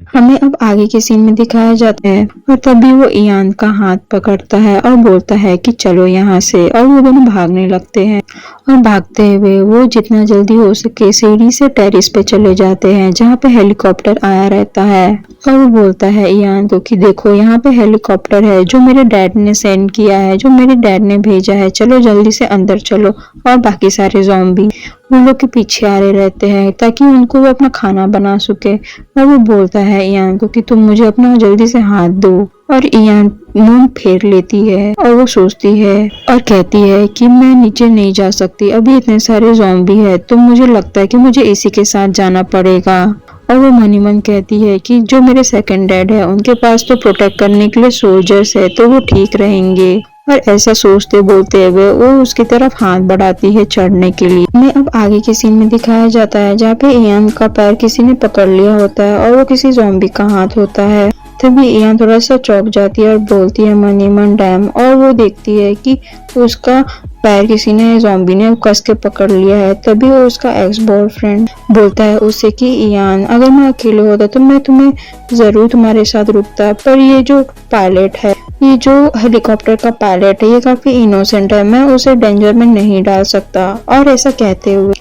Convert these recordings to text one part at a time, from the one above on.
हमें अब आगे के सीन में दिखाया जाता है और तभी वो इयान का हाथ पकड़ता है और बोलता है कि चलो यहाँ से, और वो दोनों भागने लगते हैं। और भागते हुए वो जितना जल्दी हो सके सीढ़ी से टेरेस पे चले जाते हैं जहाँ पे हेलीकॉप्टर आया रहता है। और वो बोलता है इयान को कि देखो यहाँ पे हेलीकॉप्टर है जो मेरे डैड ने सेंड किया है, जो मेरे डैड ने भेजा है, चलो जल्दी से अंदर चलो। और बाकी सारे ज़ॉम्बी उन लोग के पीछे आ रहे रहते हैं ताकि उनको वो अपना खाना बना सके। और वो बोलता है इयान को कि तुम मुझे अपना जल्दी से हाथ दो। और इयान मुंह फेर लेती है और वो सोचती है और कहती है कि मैं नीचे नहीं जा सकती, अभी इतने सारे ज़ॉम्बी है, तो मुझे लगता है कि मुझे इसी के साथ जाना पड़ेगा। और वो मनी मन कहती है कि जो मेरे सेकंड डैड है उनके पास तो प्रोटेक्ट करने के लिए सोल्जर्स है, तो वो ठीक रहेंगे। और ऐसा सोचते बोलते हुए वो उसकी तरफ हाथ बढ़ाती है चढ़ने के लिए। हमें अब आगे के सीन में दिखाया जाता है जहाँ पे इयान का पैर किसी ने पकड़ लिया होता है और वो किसी ज़ॉम्बी का हाथ होता है। तभी इयान थोड़ा सा चौंक जाती है और बोलती है मनी मन डैम। और वो देखती है कि उसका पैर किसी ने ज़ॉम्बी ने कस के पकड़ लिया है। तभी वो उसका एक्स बॉयफ्रेंड बोलता है उससे कि इयान अगर मैं अकेले होता तो मैं तुम्हें जरूर तुम्हारे साथ रुकता, पर ये जो पायलट है, ये जो हेलीकॉप्टर का पायलट है, ये काफी इनोसेंट है, मैं उसे डेंजर में नहीं डाल सकता। और ऐसा कहते हुए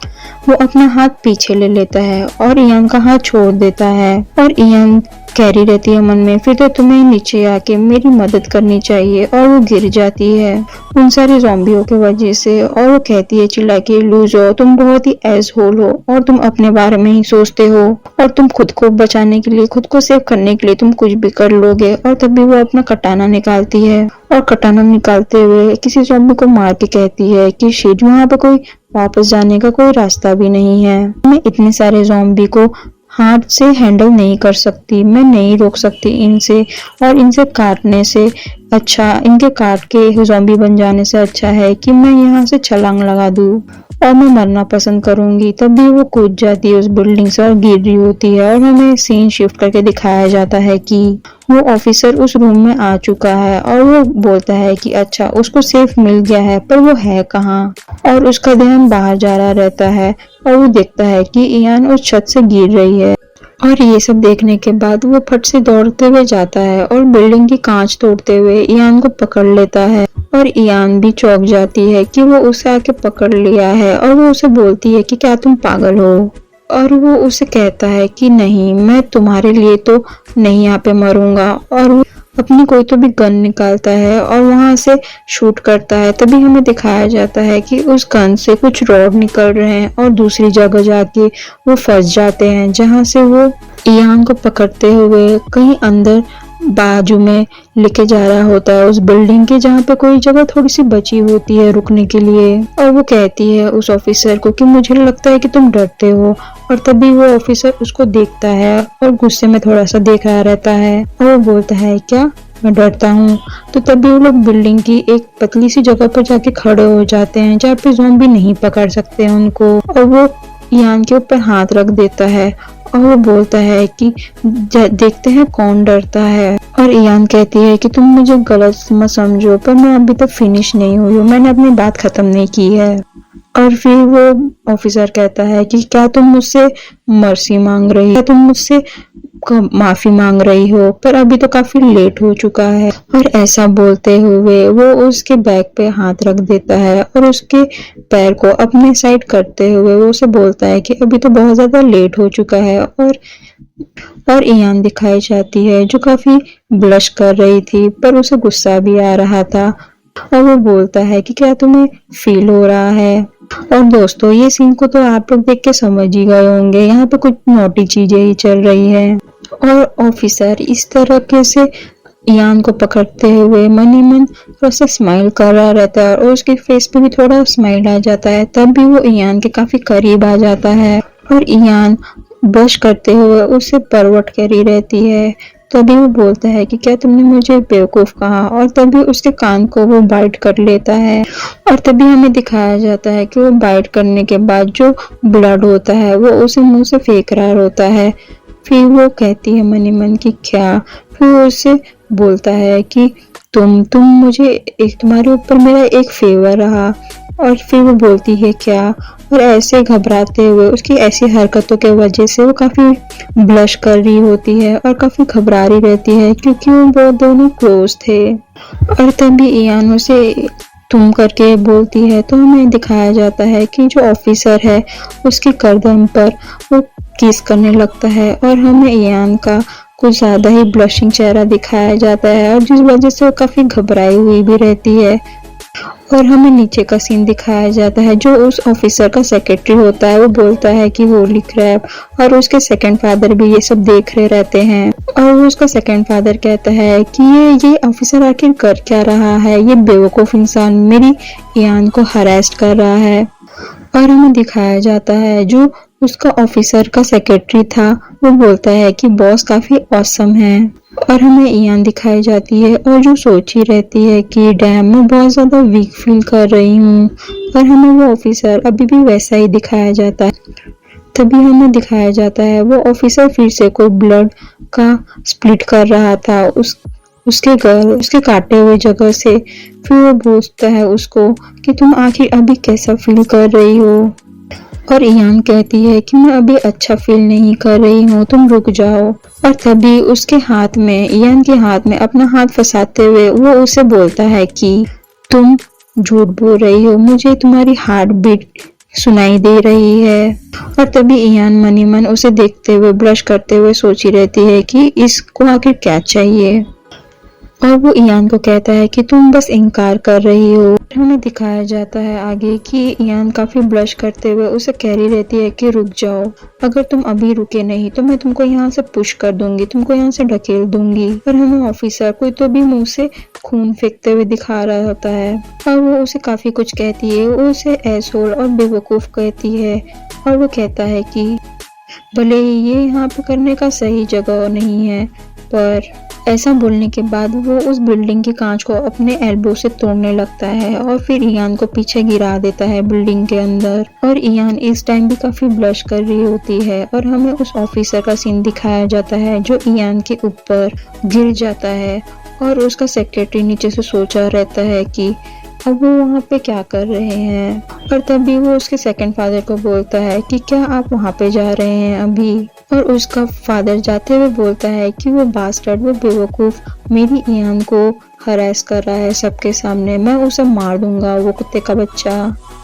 वो अपना हाथ पीछे ले लेता है और इयान का हाथ छोड़ देता है। और इयान कह रही रहती है मन में फिर तो तुम्हें नीचे आके मेरी मदद करनी चाहिए। और वो गिर जाती है उन सारे ज़ॉम्बियों की वजह से। और वो कहती है चिल्ला के लूजो, तुम बहुत ही एज होल हो और तुम अपने बारे में ही सोचते हो और तुम खुद को बचाने के लिए, खुद को सेव करने के लिए तुम कुछ भी कर लोगे। और तभी वो अपना कटाना निकालती है और कटाना निकालते हुए किसी ज़ॉम्बी को मार के कहती है कि शिट, वहाँ पे कोई वापस जाने का कोई रास्ता भी नहीं है, मैं इतने सारे ज़ॉम्बी को हाथ से हैंडल नहीं कर सकती, मैं नहीं रोक सकती इनसे। और इनसे काटने से अच्छा, इनके काट के ज़ॉम्बी बन जाने से अच्छा है कि मैं यहाँ से छलांग लगा दूँ और मैं मरना पसंद करूंगी। तभी वो कूद जाती है उस बिल्डिंग से और गिर रही होती है। और हमें सीन शिफ्ट करके दिखाया जाता है कि वो ऑफिसर उस रूम में आ चुका है और वो बोलता है कि अच्छा उसको सेफ मिल गया है, पर वो है कहाँ। और उसका ध्यान बाहर जा रहा रहता है और वो देखता है कि इयान उस छत से गिर रही है। और ये सब देखने के बाद वो फट से दौड़ते हुए जाता है और बिल्डिंग की कांच तोड़ते हुए इयान को पकड़ लेता है। और इयान भी चौंक जाती है कि वो उसे आके पकड़ लिया है और वो उसे बोलती है कि क्या तुम पागल हो। और वो उसे कहता है कि नहीं, मैं तुम्हारे लिए तो नहीं यहाँ पे मरूंगा। और वो अपनी कोई तो भी गन निकालता है और वहां से शूट करता है। तभी हमें दिखाया जाता है कि उस गन से कुछ रॉड निकल रहे हैं और दूसरी जगह जाके वो फंस जाते हैं, जहां से वो इयान को पकड़ते हुए कहीं अंदर बाजू में लेके जा रहा होता है उस बिल्डिंग के, जहाँ पे कोई जगह थोड़ी सी बची होती है रुकने के लिए। और वो कहती है उस ऑफिसर को कि मुझे लगता है कि तुम डरते हो। और तभी वो ऑफिसर उसको देखता है और गुस्से में थोड़ा सा देख रहा रहता है और वो बोलता है क्या मैं डरता हूँ। तो तभी वो लोग बिल्डिंग की एक पतली सी जगह पर जाके खड़े हो जाते हैं जहाँ पे ज़ॉम्बी नहीं पकड़ सकते हैं उनको। और वो इयान के ऊपर हाथ रख देता है और वो बोलता है कि देखते हैं कौन डरता है। और इयान कहती है कि तुम मुझे गलत मत समझो, पर मैं अभी तक फिनिश नहीं हुई हूँ, मैंने अपनी बात खत्म नहीं की है। और फिर वो ऑफिसर कहता है कि क्या तुम मुझसे मर्सी मांग रही हो, क्या तुम मुझसे माफी मांग रही हो, पर अभी तो काफी लेट हो चुका है। और ऐसा बोलते हुए वो उसके बैक पे हाथ रख देता है और उसके पैर को अपने साइड करते हुए वो उसे बोलता है कि अभी तो बहुत ज्यादा लेट हो चुका है। और इयान दिखाई जाती है जो काफी ब्लश कर रही थी, पर उसे गुस्सा भी आ रहा था। और वो बोलता है कि क्या तुम्हें फील हो रहा है। और दोस्तों ये सीन को तो आप लोग देख के समझ ही गए होंगे, यहाँ पे कुछ नोटी चीजें ही चल रही है। और ऑफिसर इस तरह से इयान को पकड़ते हुए मनी मन थोड़ा सा स्माइल कर रहा रहता है और उसके फेस पे भी थोड़ा स्माइल आ जाता है। तब भी वो इयान के काफी करीब आ जाता है और इयान ब्रश करते हुए उसे परवट करी रहती है। तभी वो बोलता है कि क्या तुमने मुझे बेवकूफ कहा। और तभी उसके कान को वो बाइट कर लेता है। और तभी हमें दिखाया जाता है कि वो बाइट करने के बाद जो ब्लड होता है वो उसे मुंह से फेंक रहा होता है। फिर वो कहती है मनी मन की क्या। फिर वो उससे बोलता है कि तुम मुझे एक तुम्हारे ऊपर मेरा एक फेवर रहा, और फिर वो बोलती है क्या, और ऐसे घबराते हुए उसकी ऐसी हरकतों के वजह से वो काफ़ी ब्लश कर रही होती है और काफ़ी घबरा रही रहती है क्योंकि वो दोनों क्लोज थे। और तभी इयान उसे तुम करके बोलती है तो हमें दिखाया जाता है कि जो ऑफिसर है उसके गर्दन पर वो किस करने लगता है और हमें इयान का कुछ ज़्यादा ही ब्लशिंग चेहरा दिखाया जाता है और जिस वजह से वो काफ़ी घबराई हुई भी रहती है। और हमें नीचे का सीन दिखाया जाता है, जो उस ऑफिसर का सेक्रेटरी होता है वो बोलता है कि होली क्रैप, और उसके सेकंड फादर भी ये सब देख रहे रहते हैं और वो उसका सेकंड फादर कहता है कि ये ऑफिसर आखिर कर क्या रहा है, ये बेवकूफ़ इंसान मेरी इयान को हरास्ट कर रहा है। और हमें दिखाया जाता है जो उसका ऑफिसर का सेक्रेटरी था वो बोलता है कि बॉस काफी ऑसम है। और हमें इयान दिखाई जाती है और जो सोची रहती है कि डैम में बहुत ज्यादा वीक फील कर रही हूँ, और हमें वो ऑफिसर अभी भी वैसा ही दिखाया जाता है। तभी हमें दिखाया जाता है वो ऑफिसर फिर से कोई ब्लड का स्प्लिट कर रहा था उसके काटे हुए जगह से। फिर वो पूछता है उसको कि तुम आखिर अभी कैसा फील कर रही हो, और इयान कहती है कि मैं अभी अच्छा फील नहीं कर रही हूँ, तुम रुक जाओ। और तभी उसके हाथ में, इयान के हाथ में अपना हाथ फंसाते हुए वो उसे बोलता है कि तुम झूठ बोल रही हो, मुझे तुम्हारी हार्ट बीट सुनाई दे रही है। और तभी इयान मनी मन उसे देखते हुए ब्लश करते हुए सोची रहती है कि इसको आखिर क्या चाहिए, और वो इयान को कहता है कि तुम बस इनकार कर रही हो। हमें दिखाया जाता है आगे कि इयान काफी ब्लश करते हुए उसे कह रही रहती है कि रुक जाओ, अगर तुम अभी रुके नहीं तो मैं तुमको यहाँ से पुश कर दूंगी, तुमको यहाँ से ढकेल दूंगी। और हमें ऑफिसर कोई तो भी मुंह से खून फेंकते हुए दिखा रहा होता है और वो उसे काफी कुछ कहती है, वो उसे एसोल और बेवकूफ कहती है। और वो कहता है कि भले ही ये यहाँ पे करने का सही जगह नहीं है, पर ऐसा बोलने के बाद वो उस बिल्डिंग की कांच को अपने एल्बो से तोड़ने लगता है और फिर इयान को पीछे गिरा देता है बिल्डिंग के अंदर। और इयान इस टाइम भी काफी ब्लश कर रही होती है और हमें उस ऑफिसर का सीन दिखाया जाता है जो इयान के ऊपर गिर जाता है और उसका सेक्रेटरी नीचे से सोचा रहता है कि अब वो वहाँ पे क्या कर रहे हैं। और तभी वो उसके सेकंड फादर को बोलता है कि क्या आप वहाँ पे जा रहे हैं अभी, और उसका फादर जाते हुए बोलता है कि वो बास्टर्ड, वो बेवकूफ मेरी इयान को हरास कर रहा है सबके सामने, मैं उसे मार दूंगा, वो कुत्ते का बच्चा।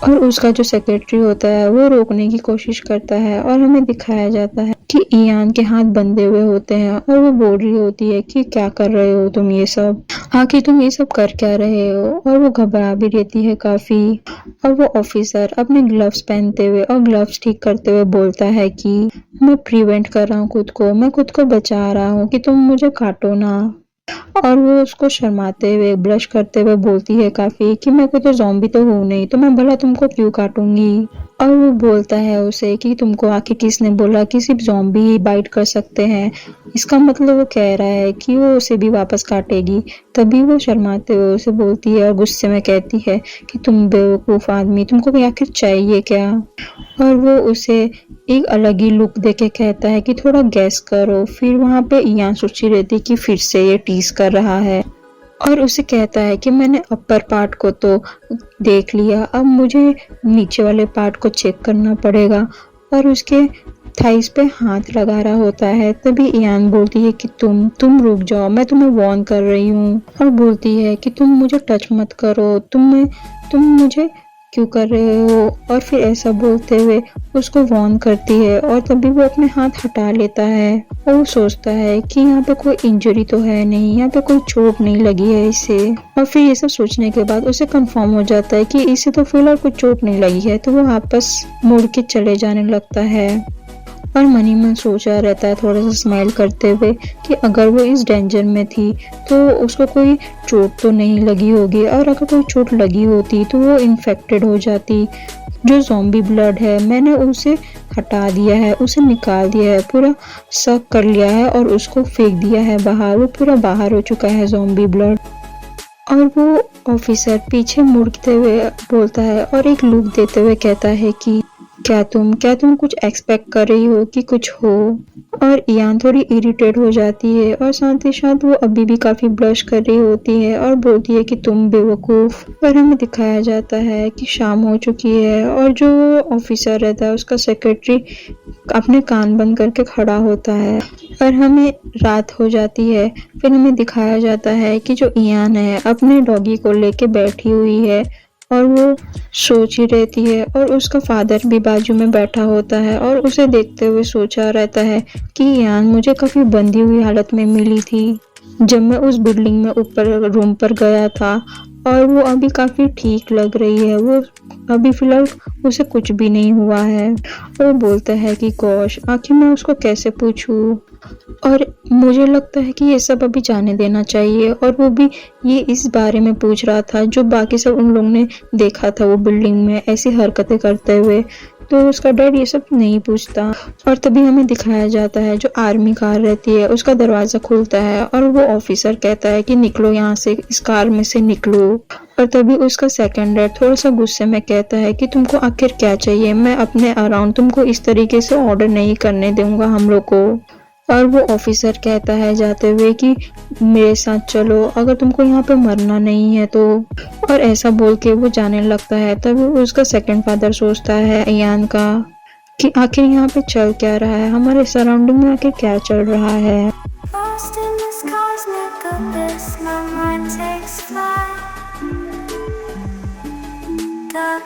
और उसका जो सेक्रेटरी होता है वो रोकने की कोशिश करता है और हमें दिखाया जाता है कि इयान के हाथ बंधे हुए होते हैं और वो बोल रही होती है कि क्या कर रहे हो तुम, ये सब आखिर तुम ये सब कर क्या रहे हो। और वो घबरा भी रहती है काफी। और वो ऑफिसर अपने ग्लव्स पहनते हुए और ग्लव्स ठीक करते हुए बोलता है कि मैं प्रिवेंट कर रहा हूँ खुद को, मैं खुद को बचा रहा हूँ कि तुम मुझे काटो ना। और वो उसको शर्माते हुए ब्लश करते हुए बोलती है काफी कि मैं कोई तो ज़ॉम्बी तो हूँ नहीं, तो मैं भला तुमको क्यों काटूंगी। और वो बोलता है उसे कि तुमको आखिर किसने बोला कि सिर्फ ज़ॉम्बी ही बाइट कर सकते हैं, इसका मतलब वो कह रहा है कि वो उसे भी वापस काटेगी। तभी वो शर्माते हुए उसे बोलती है और गुस्से में कहती है कि तुम बेवकूफ़ आदमी, तुमको आखिर चाहिए क्या। और वो उसे एक अलग ही लुक देके कहता है कि थोड़ा गैस करो। फिर वहाँ पे इयान सोची रहती कि फिर से ये टीज कर रहा है और उसे कहता है कि मैंने अपर पार्ट को तो देख लिया, अब मुझे नीचे वाले पार्ट को चेक करना पड़ेगा। और उसके थाइस पे हाथ लगा रहा होता है। तभी इयान बोलती है कि तुम रुक जाओ, मैं तुम्हें वार्न कर रही हूँ। और बोलती है कि तुम मुझे टच मत करो, तुम मुझे क्यों कर रहे हो। और फिर ऐसा बोलते हुए उसको वार्न करती है और तभी वो अपने हाथ हटा लेता है और वो सोचता है कि यहाँ पे कोई इंजरी तो है नहीं, यहाँ पे कोई चोट नहीं लगी है इसे। और फिर ये सब सोचने के बाद उसे कंफर्म हो जाता है कि इसे तो फिलहाल कोई चोट नहीं लगी है, तो वो वापस मुड़ के चले जाने लगता है। और मनी मन सोचा रहता है थोड़ा सा स्माइल करते हुए कि अगर वो इस डेंजर में थी तो उसको कोई चोट तो नहीं लगी होगी, और अगर कोई चोट लगी होती तो वो इन्फेक्टेड हो जाती। जो ज़ॉम्बी ब्लड है मैंने उसे हटा दिया है, उसे निकाल दिया है, पूरा सक कर लिया है और उसको फेंक दिया है बाहर, वो पूरा बाहर हो चुका है ज़ॉम्बी ब्लड। और वो ऑफिसर पीछे मुड़ते हुए बोलता है और एक लुक देते हुए कहता है कि क्या तुम कुछ एक्सपेक्ट कर रही हो कि कुछ हो। और इयान थोड़ी इरिटेट हो जाती है और साथ ही साथ वो अभी भी काफी ब्लश कर रही होती है और बोलती है कि तुम बेवकूफ। पर हमें दिखाया जाता है कि शाम हो चुकी है और जो ऑफिसर रहता है उसका सेक्रेटरी अपने कान बंद करके खड़ा होता है और हमें रात हो जाती है। फिर हमें दिखाया जाता है कि जो इयान है अपने डॉगी को लेके बैठी हुई है और वो सोची रहती है और उसका फादर भी बाजू में बैठा होता है और उसे देखते हुए सोचा रहता है कि इयान मुझे काफी बंधी हुई हालत में मिली थी जब मैं उस बिल्डिंग में ऊपर रूम पर गया था और वो अभी काफी ठीक लग रही है। वो अभी फिलहाल उसे कुछ भी नहीं हुआ है। वो बोलता है कि गॉश आखिर मैं उसको कैसे पूछूं और मुझे लगता है कि ये सब अभी जाने देना चाहिए। और वो भी ये इस बारे में पूछ रहा था जो बाकी सब उन लोगों ने देखा था वो बिल्डिंग में ऐसी हरकतें करते हुए, तो उसका डैड ये सब नहीं पूछता। और तभी हमें दिखाया जाता है जो आर्मी कार रहती है उसका दरवाजा खुलता है और वो ऑफिसर कहता है कि निकलो यहाँ से, इस कार में से निकलो। और तभी उसका सेकंड डैड थोड़ा सा गुस्से में कहता है कि तुमको आखिर क्या चाहिए, मैं अपने अराउंड तुमको इस तरीके से ऑर्डर नहीं करने दूंगा हम लोग को। और वो ऑफिसर कहता है जाते हुए कि मेरे साथ चलो अगर तुमको यहाँ पे मरना नहीं है तो। और ऐसा बोल के वो जाने लगता है। तभी उसका सेकंड फादर सोचता है इयान का कि आखिर यहाँ पे चल क्या रहा है, हमारे सराउंडिंग में आखिर क्या चल रहा है। Lost in this cosmic abyss, my mind takes flight. The